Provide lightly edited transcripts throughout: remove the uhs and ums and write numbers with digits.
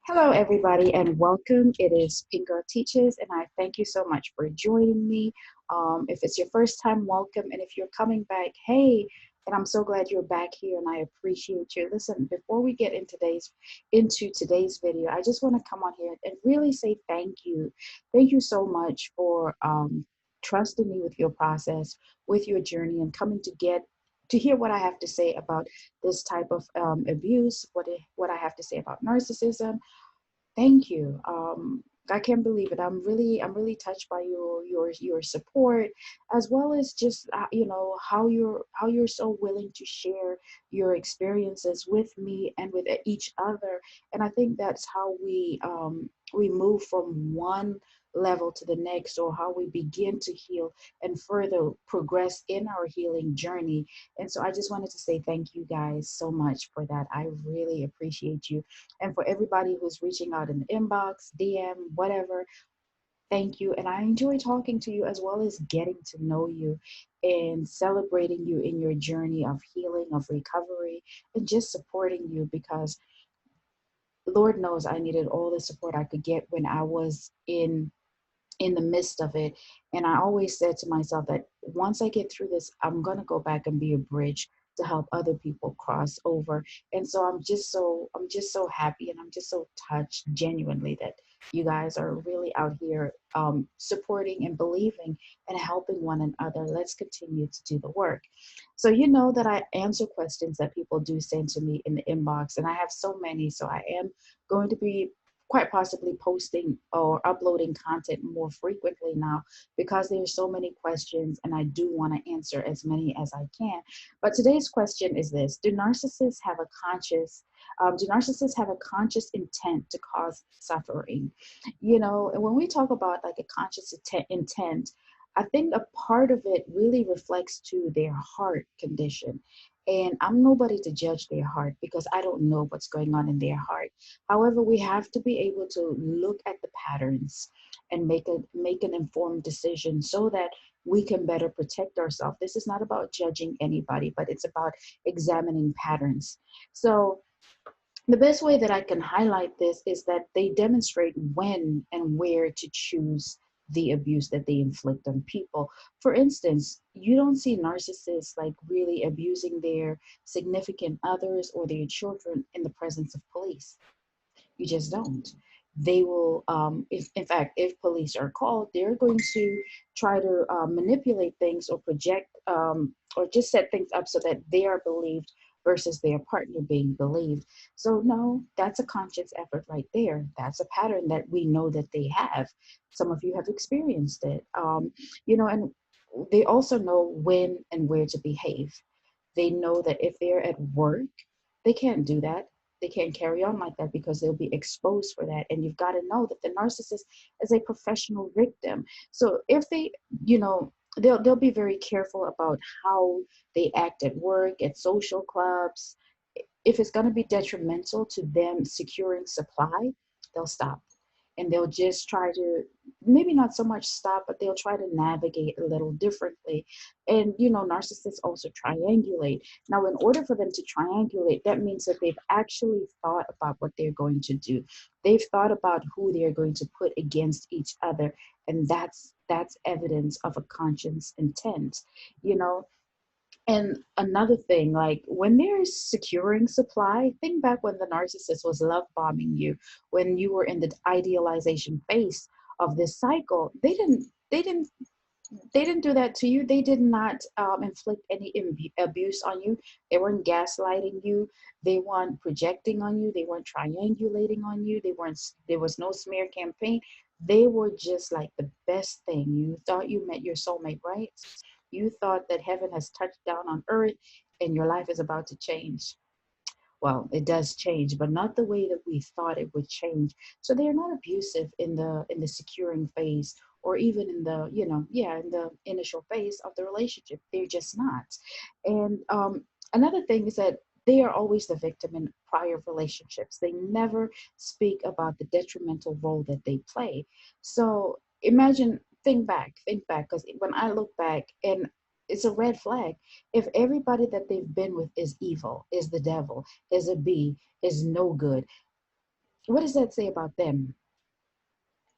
Hello, everybody, and welcome. It is Pink Girl Teaches, and I thank you so much for joining me. If it's your first time, welcome, and if you're coming back, hey, and I'm so glad you're back here, and I appreciate you. Listen, before we get into today's video, I just want to come on here and really say thank you. Thank you so much for trusting me with your process, with your journey, and coming to hear what I have to say about this type of abuse, what I have to say about narcissism. Thank you. I can't believe it. I'm really touched by your support, as well as just how you're so willing to share your experiences with me and with each other. And I think that's how we move from one level to the next, or how we begin to heal and further progress in our healing journey. And so I just wanted to say thank you guys so much for that. I really appreciate you. And for everybody who's reaching out in the inbox, DM, whatever, thank you. And I enjoy talking to you, as well as getting to know you and celebrating you in your journey of healing, of recovery, and just supporting you, because Lord knows I needed all the support I could get when I was in the midst of it. And I always said to myself that once I get through this, I'm going to go back and be a bridge to help other people cross over. And so I'm just so happy, and I'm just so touched genuinely that you guys are really out here supporting and believing and helping one another. Let's continue to do the work. So you know that I answer questions that people do send to me in the inbox, and I have so many. So I am going to be quite possibly posting or uploading content more frequently now, because there's so many questions and I do want to answer as many as I can. But today's question is this: do narcissists have a conscious intent to cause suffering? And when we talk about like a conscious intent, I think a part of it really reflects to their heart condition. And I'm nobody to judge their heart, because I don't know what's going on in their heart. However, we have to be able to look at the patterns and make an informed decision, so that we can better protect ourselves. This is not about judging anybody, but it's about examining patterns. So the best way that I can highlight this is that they demonstrate when and where to choose the abuse that they inflict on people. For instance, you don't see narcissists like really abusing their significant others or their children in the presence of police. You just don't. They will, if in fact, if police are called, they're going to try to manipulate things, or project, or just set things up so that they are believed versus their partner being believed. So no, that's a conscious effort right there. That's a pattern that we know that they have. Some of you have experienced it, and they also know when and where to behave. They know that if they're at work, they can't do that. They can't carry on like that, because they'll be exposed for that. And you've got to know that the narcissist is a professional victim. So if they, they'll be very careful about how they act at work, at social clubs. If it's going to be detrimental to them securing supply, they'll stop. And they'll just try to, maybe not so much stop, but they'll try to navigate a little differently. And narcissists also triangulate. Now, in order for them to triangulate, that means that they've actually thought about what they're going to do. They've thought about who they're going to put against each other. And that's evidence of a conscious intent. you know and another thing, like when they're securing supply, think back when the narcissist was love bombing you, when you were in the idealization phase of this cycle. They didn't do that to you. They did not inflict any abuse on you. They weren't gaslighting you. They weren't projecting on you. They weren't triangulating on you. There was no smear campaign. They were just like the best thing. You thought you met your soulmate, right? You thought that heaven has touched down on earth and your life is about to change. Well, it does change, but not the way that we thought it would change. So they're not abusive in the securing phase, or even in the in the initial phase of the relationship. They're just not. And another thing is that they are always the victim in prior relationships. They never speak about the detrimental role that they play. So imagine, think back, because when I look back, and it's a red flag if everybody that they've been with is evil, is the devil, is a B, is no good. what does that say about them?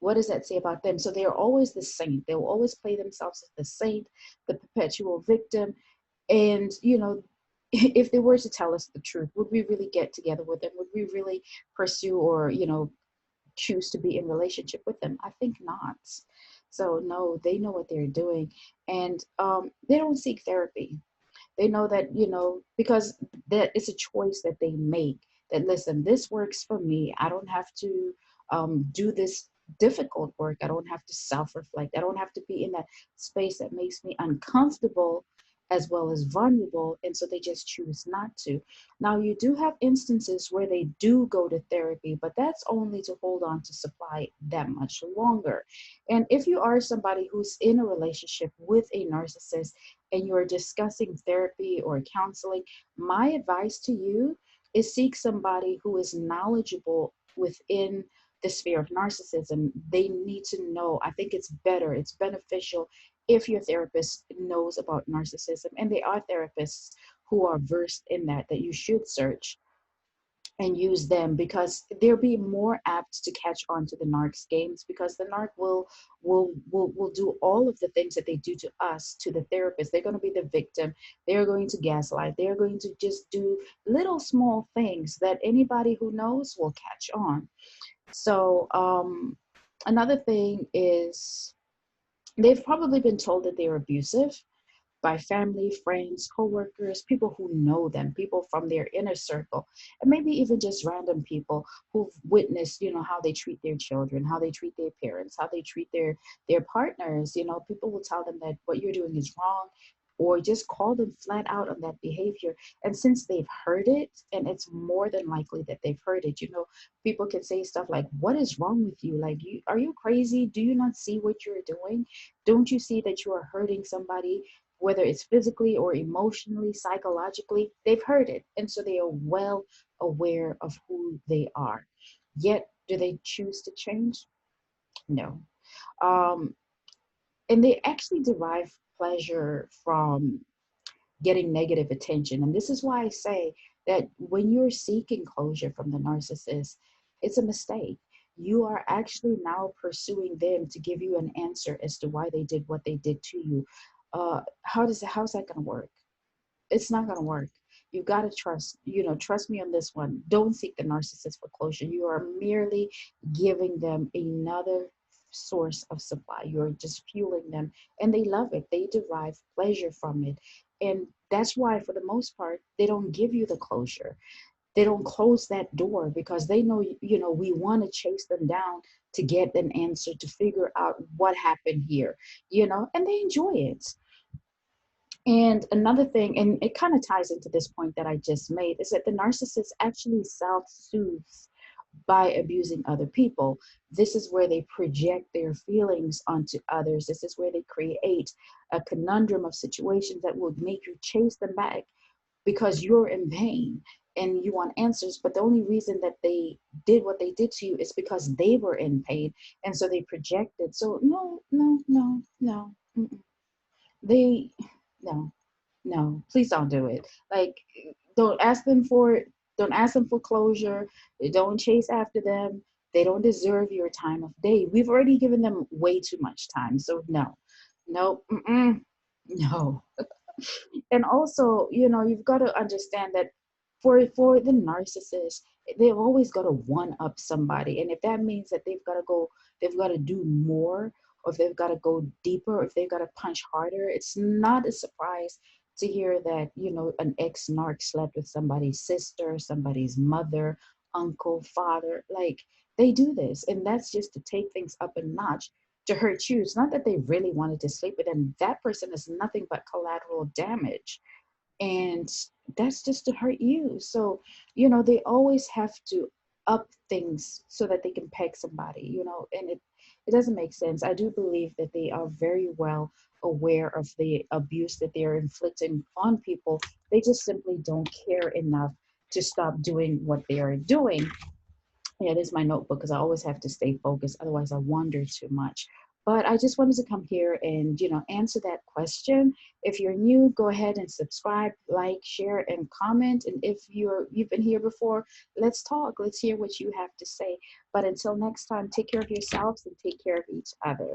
What does that say about them? So they're always the saint. They will always play themselves as the saint, the perpetual victim. And, if they were to tell us the truth, would we really get together with them? Would we really pursue or, choose to be in relationship with them? I think not. So no, they know what they're doing, and they don't seek therapy. They know that, because that it's a choice that they make, that listen, this works for me. I don't have to do this difficult work. I don't have to self-reflect. I don't have to be in that space that makes me uncomfortable as well as vulnerable. And so they just choose not to. Now, you do have instances where they do go to therapy, but that's only to hold on to supply that much longer. And if you are somebody who's in a relationship with a narcissist, and you're discussing therapy or counseling, my advice to you is seek somebody who is knowledgeable within the sphere of narcissism. They need to know. I think it's better, it's beneficial if your therapist knows about narcissism. And there are therapists who are versed in that you should search and use them, because they'll be more apt to catch on to the narcs games, because the narc will do all of the things that they do to us to the therapist. They're going to be the victim. They're going to gaslight. They're going to just do little small things that anybody who knows will catch on. So another thing is, they've probably been told that they're abusive by family, friends, coworkers, people who know them, people from their inner circle, and maybe even just random people who've witnessed, how they treat their children, how they treat their parents, how they treat their partners. People will tell them that what you're doing is wrong, or just call them flat out on that behavior. And since they've heard it, and it's more than likely that they've heard it, people can say stuff like, "What is wrong with you? Like, are you crazy? Do you not see what you're doing? Don't you see that you are hurting somebody?" Whether it's physically or emotionally, psychologically, they've heard it. And so they are well aware of who they are. Yet, do they choose to change? No. Um, and they actually derive pleasure from getting negative attention. And this is why I say that when you're seeking closure from the narcissist, it's a mistake. You are actually now pursuing them to give you an answer as to why they did what they did to you. How's that going to work? It's not going to work. You got to trust me on this one. Don't seek the narcissist for closure. You are merely giving them another source of supply. You're just fueling them, and they love it. They derive pleasure from it. And that's why, for the most part, they don't give you the closure. They don't close that door, because they know, we want to chase them down to get an answer, to figure out what happened here, and they enjoy it. And another thing, and it kind of ties into this point that I just made, is that the narcissist actually self-soothes by abusing other people. This is where they project their feelings onto others. This is where they create a conundrum of situations that will make you chase them back, because you're in pain and you want answers. But the only reason that they did what they did to you is because they were in pain. And so they projected. So no, no, no, no. Mm-mm. They, no, no, please don't do it. Like, don't ask them for don't ask them for closure. Don't chase after them. They don't deserve your time of day. We've already given them way too much time. So no, no, no. And also, you've got to understand that for the narcissist, they've always got to one up somebody. And if that means that they've got to do more, or if they've got to go deeper, or if they've got to punch harder, it's not a surprise to hear that, an ex-narc slept with somebody's sister, somebody's mother, uncle, father. Like, they do this, and that's just to take things up a notch, to hurt you. It's not that they really wanted to sleep with them. That person is nothing but collateral damage. And that's just to hurt you. So, they always have to up things so that they can peg somebody, and it doesn't make sense. I do believe that they are very well aware of the abuse that they are inflicting on people. They just simply don't care enough to stop doing what they are doing. Yeah, this is my notebook, because I always have to stay focused. Otherwise, I wander too much. But I just wanted to come here and, answer that question. If you're new, go ahead and subscribe, like, share, and comment. And if you've been here before, let's talk. Let's hear what you have to say. But until next time, take care of yourselves and take care of each other.